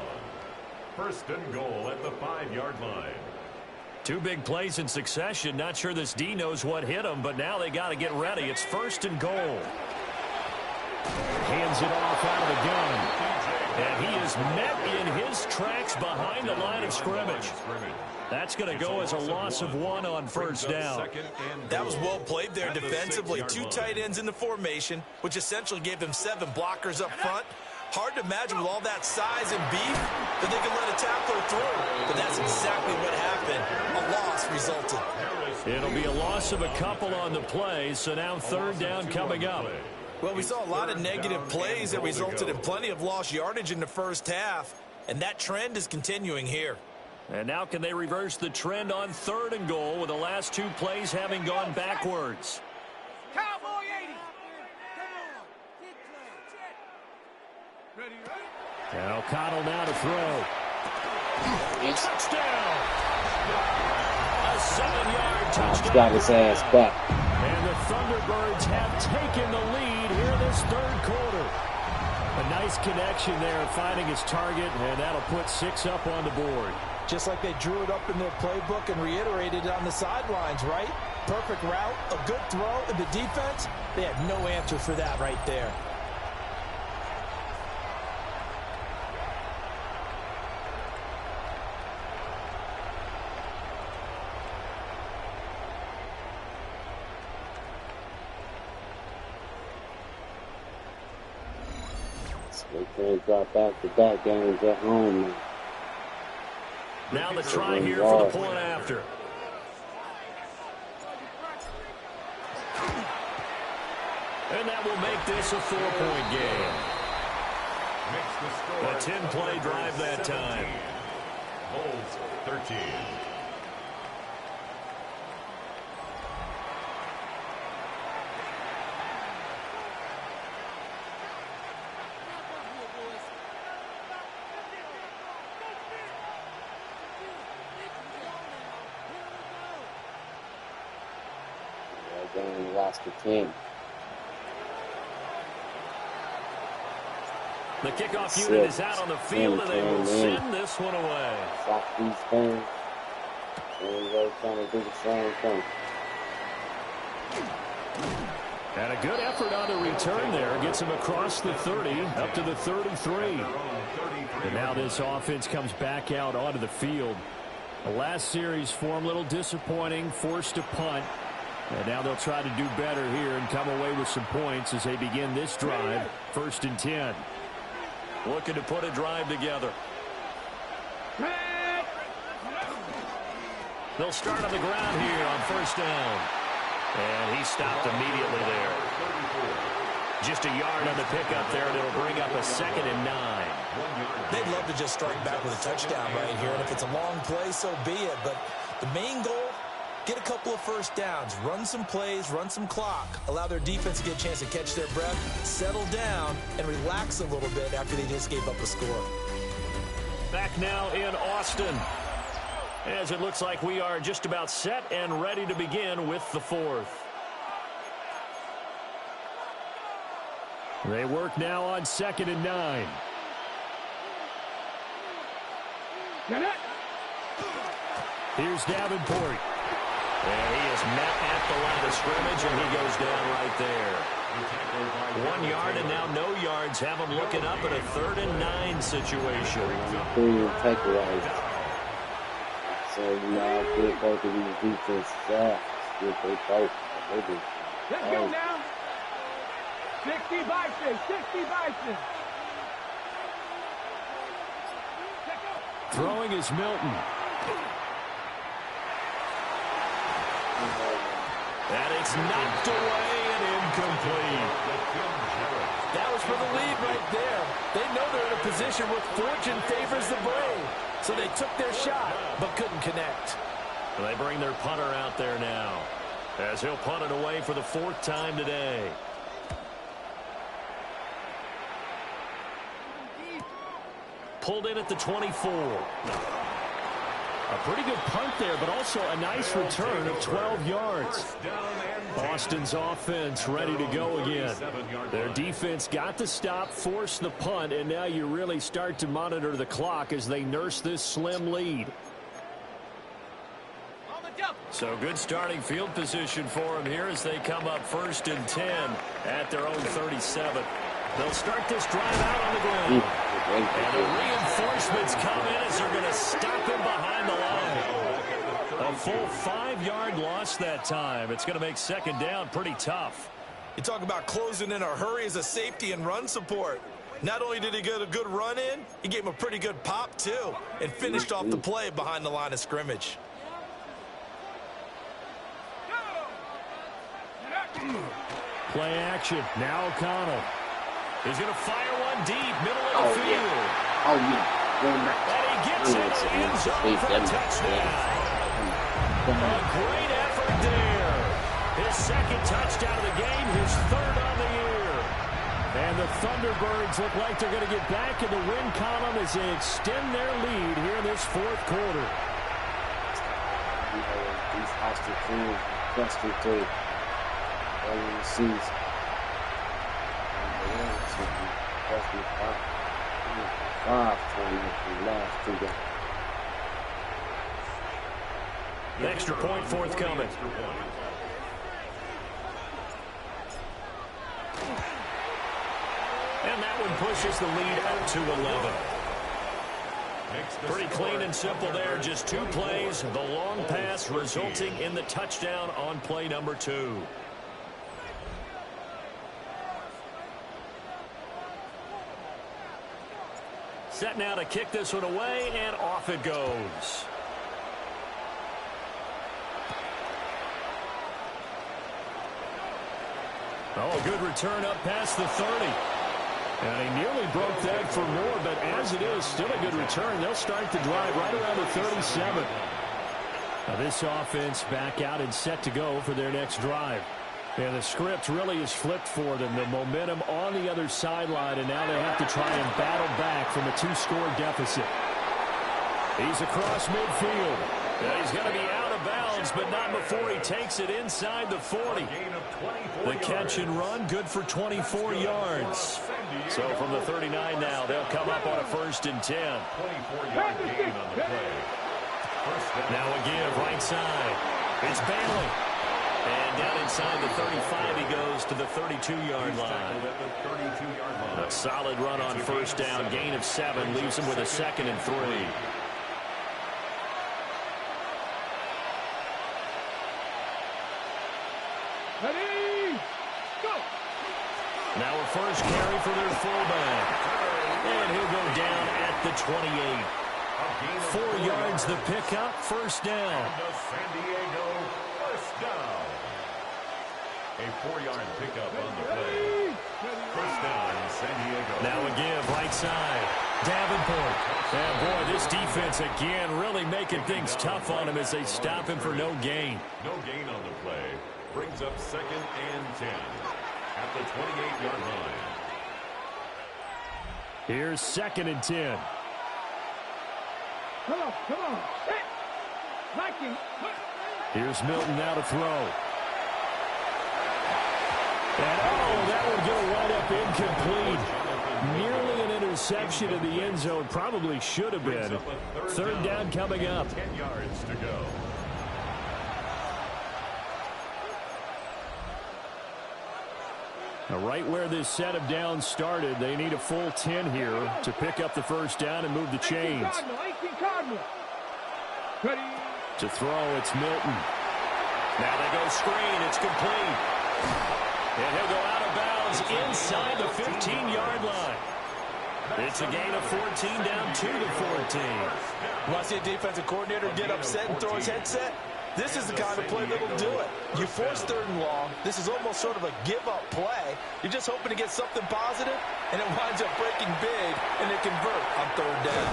1st and goal at the 5-yard line. 2 big plays in succession. Not sure this D knows what hit him, but now they got to get ready. It's 1st and goal. Hands it off out of the gun. And he is met in his tracks behind the line of scrimmage. That's going to go as a loss of 1 on 1st down. That was well played there defensively. 2 tight ends in the formation, which essentially gave them 7 blockers up front. Hard to imagine with all that size and beef that they could let a tackler through. But that's exactly what happened. A loss resulted. It'll be a loss of a couple on the play, so now 3rd down coming up. Well, we saw a lot of negative plays that resulted in plenty of lost yardage in the 1st half, and that trend is continuing here. And now can they reverse the trend on 3rd and goal with the last 2 plays having gone backwards? Cowboy 80. And O'Connell now to throw. Touchdown! A 7-yard touchdown. Got his ass back. And the Thunderbirds have taken the lead here this 3rd quarter. A nice connection there, finding his target, and that'll put 6 up on the board. Just like they drew it up in their playbook and reiterated it on the sidelines, right? Perfect route, a good throw, and the defense, they had no answer for that right there. They can't drop back-to-back games at home, man. Now the try here for the point after. And that will make this a 4-point game. A 10-play drive that time. Bulls 13. Game lost to 10. The kickoff unit is out on the field, and they will send this one away. Southeast fans, and they're trying to do the same thing. And a good effort on the return there. Gets him across the 30, up to the 33. And now this offense comes back out onto the field. The last series for him, a little disappointing, forced to punt. And now they'll try to do better here and come away with some points as they begin this drive. 1st and 10. Looking to put a drive together. They'll start on the ground here on 1st down. And he stopped immediately there. Just a yard on the pickup there, and it'll bring up a 2nd and 9. They'd love to just strike back with a touchdown right here, and if it's a long play, so be it. But the main goal, get a couple of 1st downs, run some plays, run some clock, allow their defense to get a chance to catch their breath, settle down, and relax a little bit after they just gave up a score. Back now in Austin, as it looks like we are just about set and ready to begin with the 4th. They work now on 2nd and 9. Here's Davenport. And he is met at the line of scrimmage, and he goes down right there. 1 yard, and now no yards. Have him looking up at a 3rd and 9 situation. Takeaways. So, you know, I feel both of these defenses out. They both. Let's go now. 60 Bison, 60 Bison. Throwing is Milton. And it's knocked away and incomplete. That was for the lead right there. They know they're in a position where fortune favors the brave. So they took their shot, but couldn't connect. They bring their punter out there now, as he'll punt it away for the 4th time today. Pulled in at the 24. A pretty good punt there, but also a nice return of 12 yards. Austin's offense ready to go again. Their defense got the stop, forced the punt, and now you really start to monitor the clock as they nurse this slim lead. So good starting field position for them here as they come up 1st and 10 at their own 37. They'll start this drive out on the ground. And the reinforcements come in as they're going to stop him behind the line. A full 5-yard loss that time. It's going to make 2nd down pretty tough. You talk about closing in a hurry as a safety and run support. Not only did he get a good run in, he gave him a pretty good pop too and finished off the play behind the line of scrimmage. Play action. Now O'Connell. He's going to fire one deep, middle of the field. Oh, yeah. And he gets it in the end zone for a touchdown. A great effort there. His 2nd touchdown of the game, his 3rd on the year. And the Thunderbirds look like they're going to get back in the win column as they extend their lead here in this 4th quarter. You know, these hostile teams cluster to early in the season. That's me 5 turnovers in the last 2 games. Extra point forthcoming. And that one pushes the lead up to 11. Pretty clean and simple there. Just 2 plays. The long pass resulting in the touchdown on play number 2. Set now to kick this one away, and off it goes. Oh, a good return up past the 30. And he nearly broke that for more, but as it is, still a good return. They'll start the drive right around the 37. Now this offense back out and set to go for their next drive. And the script really is flipped for them. The momentum on the other sideline, and now they have to try and battle back from a 2-score deficit. He's across midfield. And he's going to be out of bounds, but not before he takes it inside the 40. The catch and run, good for 24 yards. So from the 39 now, they'll come up on a 1st and 10. 24-yard gain on the play. Now a give right side. It's Bailey. And down inside the 35, he goes to the 32-yard line. A solid run on 1st down. Gain of 7 leaves him with a 2nd and 3. Ready, go! Now a first carry for their fullback. And he'll go down at the 28. 4 yards the pickup, 1st down. San Diego, 1st down. A 4-yard pickup on the play. 1st down, San Diego. Now a give, right side. Davenport. And boy, this defense again really making things tough on him as they stop him for no gain. No gain on the play. Brings up 2nd and 10 at the 28-yard line. Here's 2nd and 10. Come on, hit! Viking! Here's Milton now to throw. And oh, that would get a wind up incomplete. Nearly an interception in the end zone. Probably should have been. 3rd down coming up. 10 yards to go. Now, right where this set of downs started, they need a full 10 here to pick up the 1st down and move the chains. 18 Cardinal. Ready. To throw, it's Milton. Now they go screen. It's complete. And he'll go out of bounds inside the 15-yard line. It's a gain of 14 down to the 14. Want to see a defensive coordinator get upset and throw his headset? This is the kind of play that'll do it. You force 3rd and long. This is almost sort of a give-up play. You're just hoping to get something positive, and it winds up breaking big, and they convert on 3rd down.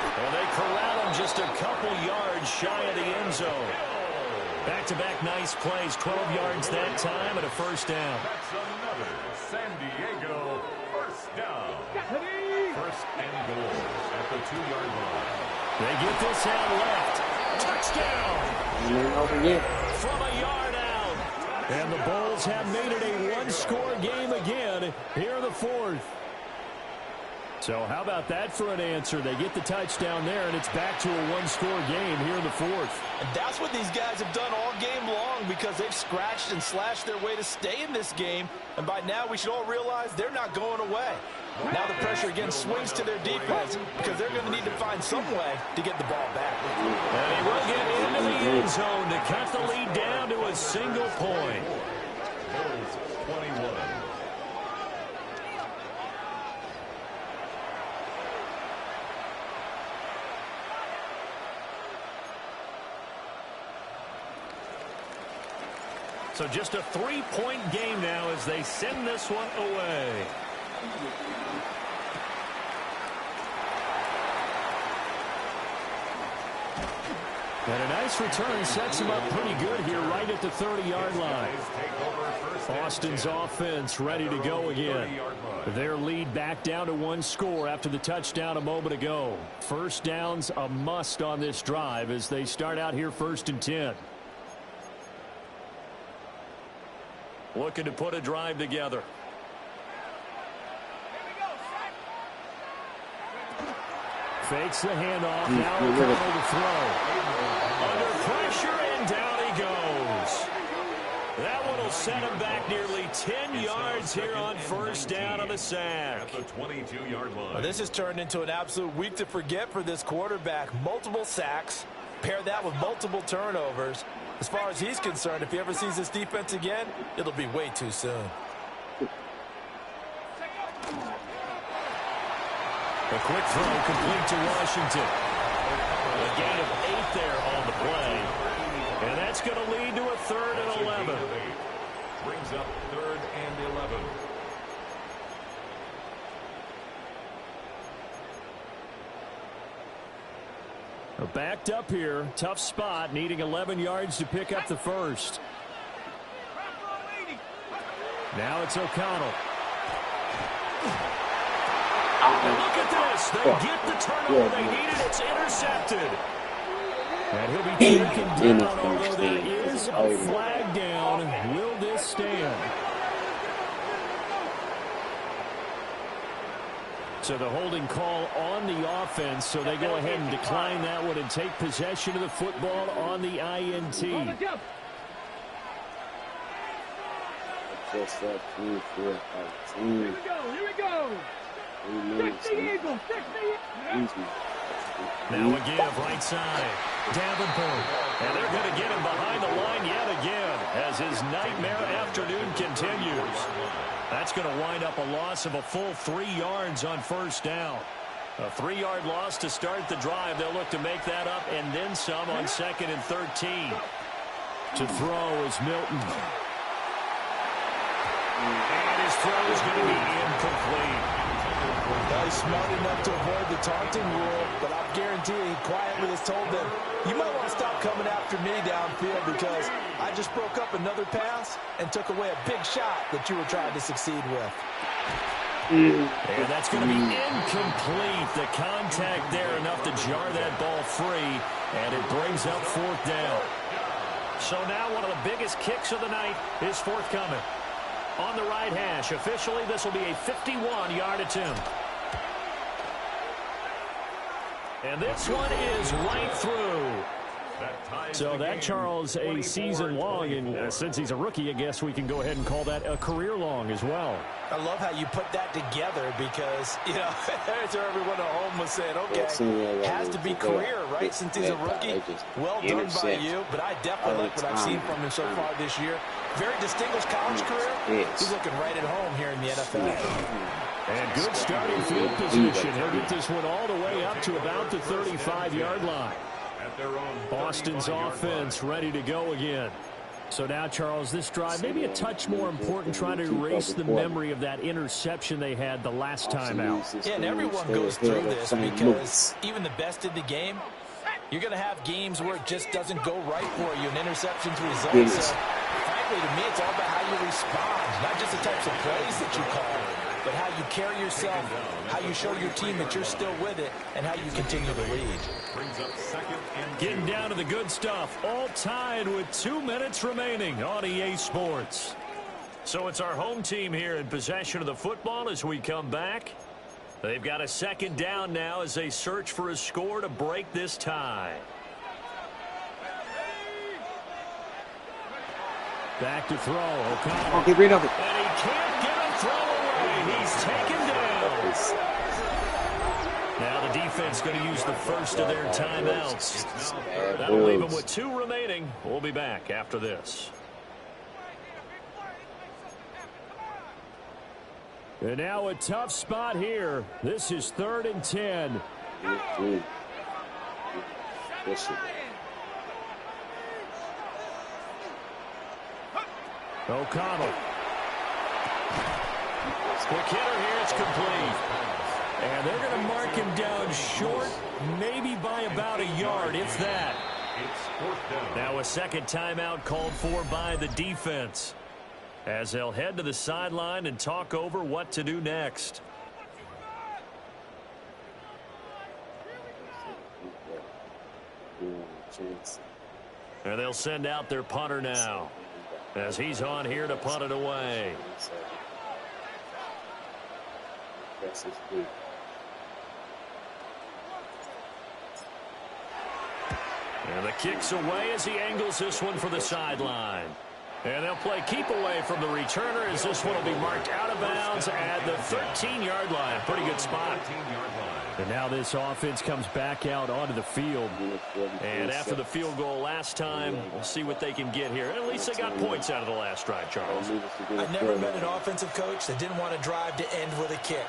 Well, they corral him just a couple yards shy of the end zone. Back-to-back nice plays, 12 yards that time, and a 1st down. That's another San Diego 1st down. 1st and goal at the 2-yard line. They get this out left. Touchdown! From a yard out. And the Bulls have made it a 1-score game again here in the 4th. So how about that for an answer? They get the touchdown there, and it's back to a 1-score game here in the 4th. And that's what these guys have done all game long because they've scratched and slashed their way to stay in this game. And by now, we should all realize they're not going away. Now the pressure again swings to their defense because they're going to need to find some way to get the ball back. And he will get into the end zone to cut the lead down to a single point. Bulls 21. So just a 3-point game now as they send this one away. And a nice return sets him up pretty good here right at the 30-yard line. Austin's offense ready to go again. Their lead back down to 1 score after the touchdown a moment ago. 1st down's a must on this drive as they start out here 1st and 10. Looking to put a drive together. Fakes the handoff. Now O'Connell to throw. Under pressure, and down he goes. That one will set him back nearly 10 yards here on first down on the sack. At the 22-yard line. Well, this has turned into an absolute week to forget for this quarterback. Multiple sacks. Pair that with multiple turnovers. As far as he's concerned, if he ever sees this defense again, it'll be way too soon. A quick throw complete to Washington. A gain of 8 there on the play. And that's going to lead to a 3rd and 11. Brings up 3rd and 11. Backed up here. Tough spot. Needing 11 yards to pick up the first. Now it's O'Connell. And look at this. They get the turnover they needed. It's intercepted. And he'll be taken down, although there is a flag down. Will this stand? So the holding call on the offense, so they go ahead and decline that one and take possession of the football on the INT. Just that 2, 4, 5, 2. Here we go. 60 Eagles, 60. Now a give right side. Davenport. And they're going to get him behind the line yet again as his nightmare afternoon continues. That's going to wind up a loss of a full 3 yards on first down. A 3-yard loss to start the drive. They'll look to make that up and then some on 2nd and 13. To throw is Milton. And his throw is going to be incomplete. Well, he's smart enough to avoid the taunting rule, but I'll guarantee he quietly has told them, you might want to stop coming after me downfield because I just broke up another pass and took away a big shot that you were trying to succeed with. And that's going to be incomplete. The contact there enough to jar that ball free, and it brings up 4th down. So now one of the biggest kicks of the night is forthcoming. On the right hash, officially this will be a 51-yard attempt. And this one is right through. So that, Charles, a season long, and since he's a rookie, I guess we can go ahead and call that a career long as well. I love how you put that together because, you know, so everyone at home was saying, okay, has to be career, right, since he's a rookie. Well done by you, but I definitely like what I've seen from him so far this year. Very distinguished college career. He's looking right at home here in the NFL. And good starting field position. He'll get this one all the way up to about the 35-yard line. Boston's offense ready to go again. So now, Charles, this drive maybe a touch more important, trying to erase the memory of that interception they had the last time out. Yeah, and everyone goes through this because even the best in the game, you're going to have games where it just doesn't go right for you, and interceptions result. So, frankly, to me, it's all about how you respond, not just the types of plays that you call, but how you carry yourself, how you show your team that you're still with it, and how you continue to lead. Getting down to the good stuff, all tied with 2 minutes remaining on EA Sports. So it's our home team here in possession of the football as we come back. They've got a 2nd down now as they search for a score to break this tie. Back to throw, O'Connell. Okay, read over. And he can't get a throw away. He's taken down. Now the defense going to use the first of their timeouts. That'll leave them with 2 remaining. We'll be back after this. And now a tough spot here. This is 3rd and 10. O'Connell. Quick hitter here. It's complete. And they're going to mark him down short, maybe by about a yard, if that. Now a 2nd timeout called for by the defense, as they'll head to the sideline and talk over what to do next. And they'll send out their punter now, as he's on here to punt it away. And the kick's away as he angles this one for the sideline. And they'll play keep away from the returner as this one will be marked out of bounds at the 13-yard line. Pretty good spot. And now this offense comes back out onto the field. And after the field goal last time, we'll see what they can get here. At least they got points out of the last drive, Charles. I never met an offensive coach that didn't want to drive to end with a kick.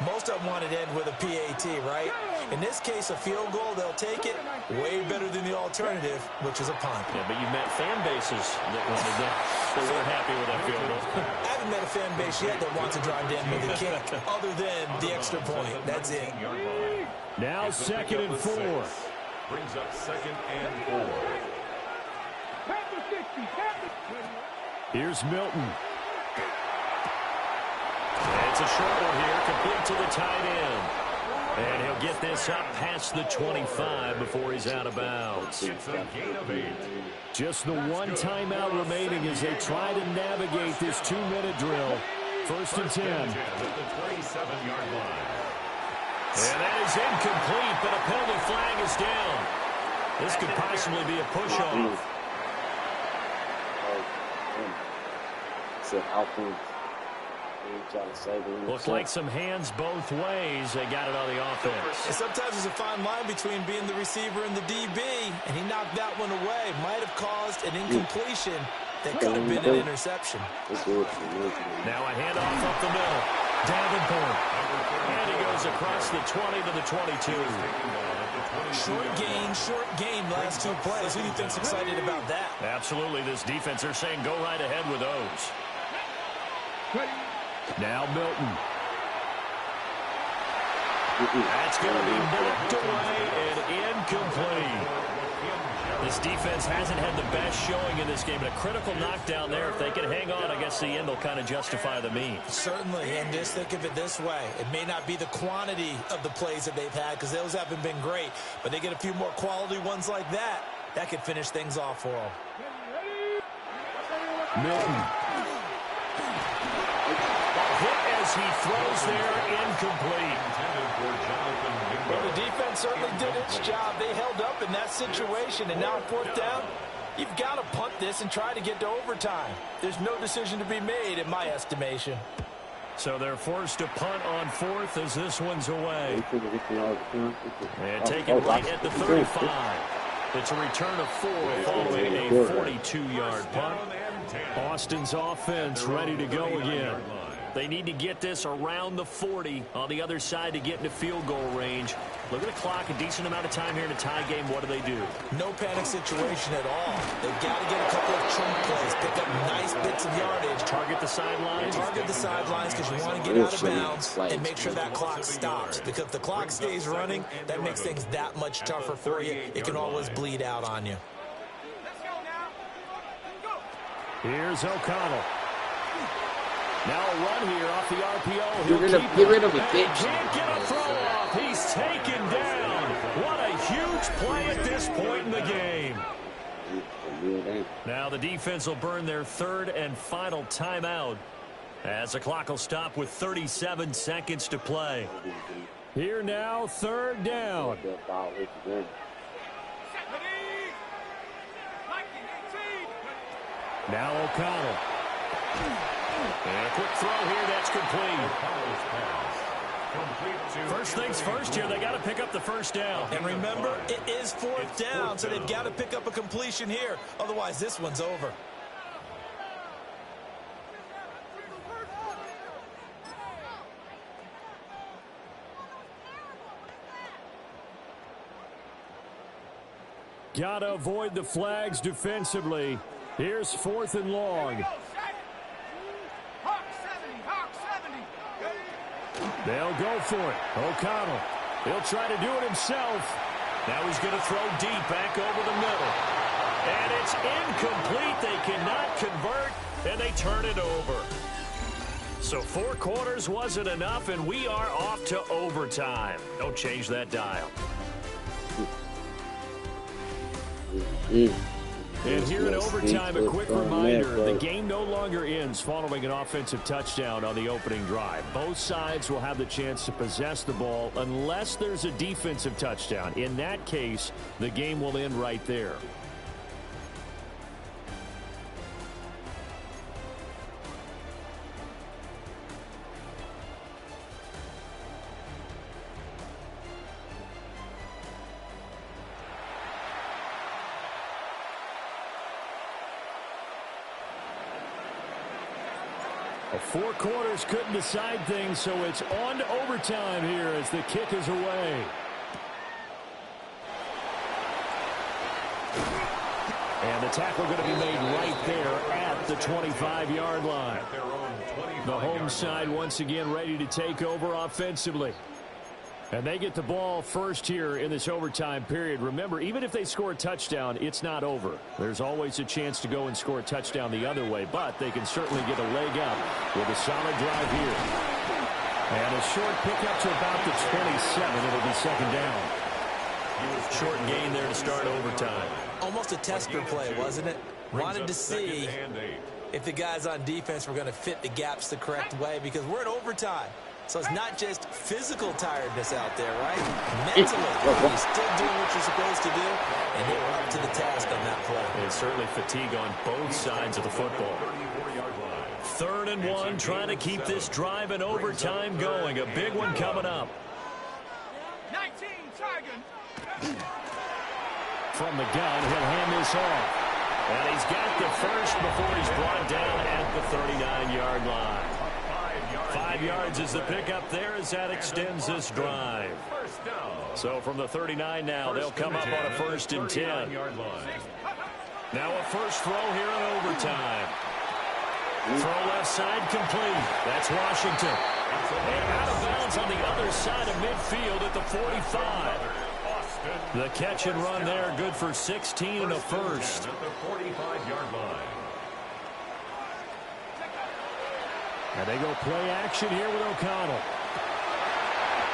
Most of them wanted to end with a PAT, right? In this case, a field goal, they'll take it way better than the alternative, which is a punt. Yeah, but you've met fan bases that wanted that. They weren't happy with that field goal. I haven't met a fan base yet that wants to drive to end with a kick, other than the extra point. That's it. Now 2nd and 4. Brings up 2nd and 4. Here's Milton. It's a short one here, complete to the tight end. And he'll get this up past the 25 before he's out of bounds. It's a gain of 8. Just the one timeout remaining as they try to navigate this 2-minute drill. 1st and 10. At the 27-yard line. And that is incomplete, but a penalty flag is down. This could possibly be a push-off. Looks like some hands both ways. They got it on the offense. And sometimes there's a fine line between being the receiver and the DB, and he knocked that one away. Might have caused an incompletion that could have been an interception. Now a handoff up the middle. Davenport. And he goes across the 20 to the 22. Short gain last 2 plays. Who do you think's excited about that? Absolutely. This defense, they're saying go right ahead with those. Now Milton. That's going to be blocked away and incomplete. This defense hasn't had the best showing in this game, but a critical knockdown there. If they can hang on, I guess the end will kind of justify the means. Certainly, and just think of it this way. It may not be the quantity of the plays that they've had because those haven't been great, but they get a few more quality ones like that. That could finish things off for them. Milton. Hit as he throws there, incomplete. Well, the defense certainly did its job. They held up in that situation, and now on 4th down, you've got to punt this and try to get to overtime. There's no decision to be made, in my estimation. So they're forced to punt on 4th as this one's away. And take it right at the 35. It's a return of 4 following a 42-yard punt. Austin's offense ready to go again. They need to get this around the 40 on the other side to get into field goal range. Look at the clock, a decent amount of time here in a tie game. What do? No panic situation at all. They've got to get a couple of chunk plays, pick up nice bits of yardage. Target the sidelines? Target the sidelines because you want to get out of bounds and make sure that clock stops. Because if the clock stays running, that makes things that much tougher for you. It can always bleed out on you. Here's O'Connell. Now a run here off the RPO. Get rid of it, bitch. Can't get a throw off. He's taken down. What a huge play at this point in the game. Now the defense will burn their 3rd and final timeout as the clock will stop with 37 seconds to play. Here now, 3rd down. Now O'Connell. And a quick throw here, that's complete. First things first here, they got to pick up the 1st down. And remember, it is 4th down, so they've got to pick up a completion here. Otherwise, this one's over. Got to avoid the flags defensively. Here's 4th and long. They'll go for it. O'Connell. He'll try to do it himself. Now he's going to throw deep back over the middle. And it's incomplete. They cannot convert, and they turn it over. So 4 quarters wasn't enough, and we are off to overtime. Don't change that dial. And here in overtime, a quick reminder, the game no longer ends following an offensive touchdown on the opening drive. Both sides will have the chance to possess the ball unless there's a defensive touchdown. In that case, the game will end right there. Four quarters couldn't decide things, so it's on to overtime here as the kick is away. And the tackle going to be made right there at the 25-yard line. The home side once again ready to take over offensively. And they get the ball first here in this overtime period. Remember, even if they score a touchdown, it's not over. There's always a chance to go and score a touchdown the other way, but they can certainly get a leg up with a solid drive here. And a short pickup to about the 27. It'll be second down. Short gain there to start overtime. Almost a tester play, wasn't it? Wanted to see if the guys on defense were going to fit the gaps the correct way, because we're in overtime. So it's not just physical tiredness out there, right? Mentally, you're still doing what you're supposed to do, and they were up to the task on that play. And certainly fatigue on both sides of the football. 3rd and 1, trying to keep this drive in overtime going. A big one coming up. 19, Tiger. From the gun, he'll hand this off. And he's got the first before he's brought down at the 39-yard line. 5 yards is the pickup there as that extends this drive. So from the 39 now, they'll come up on a 1st and 10. Now a first throw here in overtime. Throw left side complete. That's Washington. And out of bounds on the other side of midfield at the 45. The catch and run there, good for 16 and a first. At the 45-yard line. And they go play action here with O'Connell.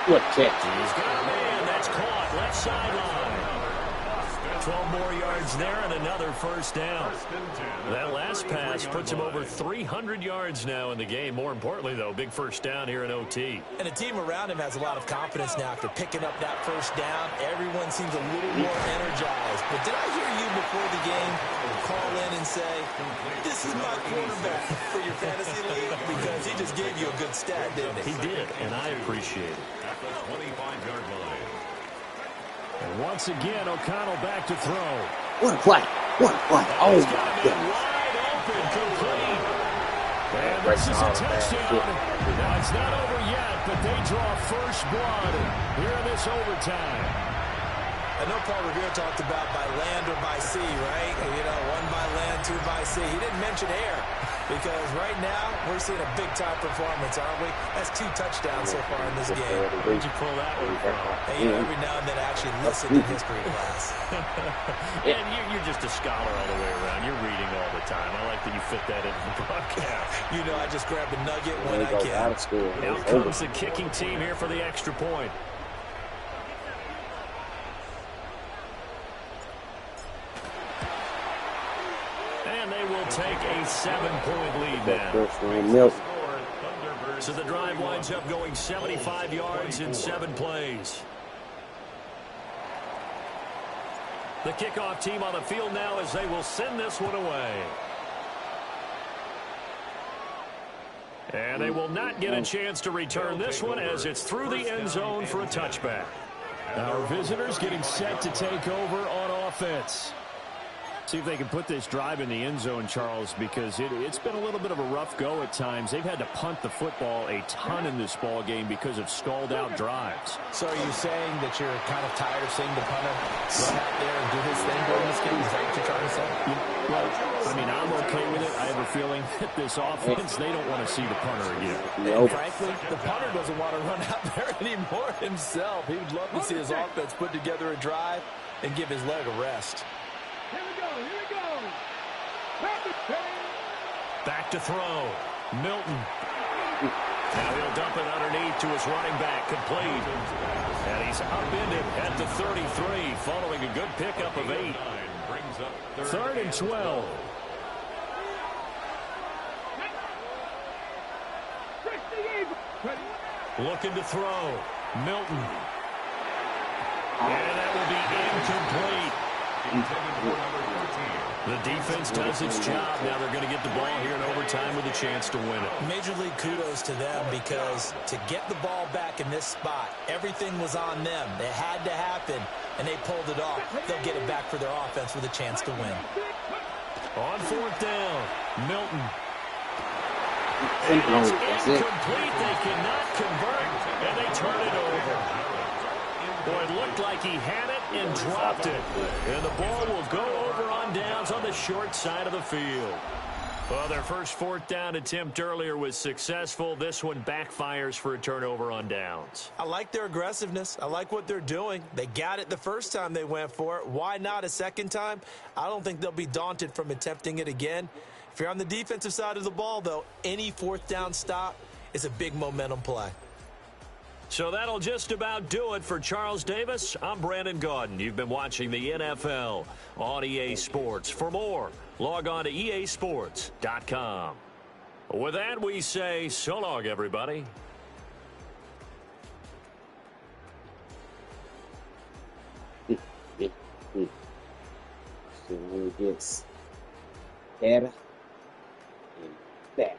What catch? He's got a man. That's caught. Left sideline. 12 more yards there and another first down. That last pass puts him over 300 yards now in the game. More importantly, though, big first down here in OT. And the team around him has a lot of confidence now after picking up that first down. Everyone seems a little more energized. But did I hear you before the game call in and say, this is my quarterback for your fantasy league? Because he just gave you a good stat, didn't he? He did, and I appreciate it. At the 25-yard line. And once again, O'Connell back to throw. What a play. What a play. Oh, He's my got him goodness. wide open, complete. And this is a touchdown. Now, it's not over yet, but they draw first blood here in this overtime. I know Paul Revere talked about by land or by sea, right? You know, 1 by land, 2 by sea. He didn't mention air because right now we're seeing a big-time performance, aren't we? That's 2 touchdowns so far in this game. Where'd you pull that one from? Hey, you know, every now and then I actually listen to history class. And you're just a scholar all the way around. You're reading all the time. I like that you fit that into the broadcast. You know, I just grab a nugget when I can. Now comes the kicking team here for the extra point. And they will take a 7-point lead now. So the drive winds up going 75 yards in 7 plays. The kickoff team on the field now as they will send this one away. And they will not get a chance to return this one as it's through the end zone for a touchback. Our visitors getting set to take over on offense. See if they can put this drive in the end zone, Charles, because it's been a little bit of a rough go at times. They've had to punt the football a ton in this ball game because of stalled-out drives. So are you saying that you're kind of tired of seeing the punter run out there and do his thing during this game? Is that what you're trying to say? Well, I mean, I'm okay with it. I have a feeling that this offense, they don't want to see the punter again. And frankly, the punter doesn't want to run out there anymore himself. He would love to see his offense put together a drive and give his leg a rest. Here we go, here we go. Back to throw. Milton. Now he'll dump it underneath to his running back, complete. And he's upended at the 33, following a good pickup of 8. brings up Third and 12. Looking to throw. Milton. And that will be incomplete. The defense does its job. Now they're going to get the ball here in overtime with a chance to win it. Major league kudos to them, because to get the ball back in this spot, everything was on them. It had to happen, and they pulled it off. They'll get it back for their offense with a chance to win. On fourth down, Milton. And It's that's it. incomplete. They cannot convert, and they turn it over. Boy, it looked like he had it and dropped it. And the ball will go over on downs on the short side of the field. Well, their first fourth down attempt earlier was successful. This one backfires for a turnover on downs. I like their aggressiveness. I like what they're doing. They got it the first time they went for it. Why not a second time? I don't think they'll be daunted from attempting it again. If you're on the defensive side of the ball, though, any fourth down stop is a big momentum play. So that'll just about do it for Charles Davis. I'm Brandon Gaudin. You've been watching the NFL on EA Sports. For more, log on to easports.com. With that, we say so long, everybody. So when it gets better and better.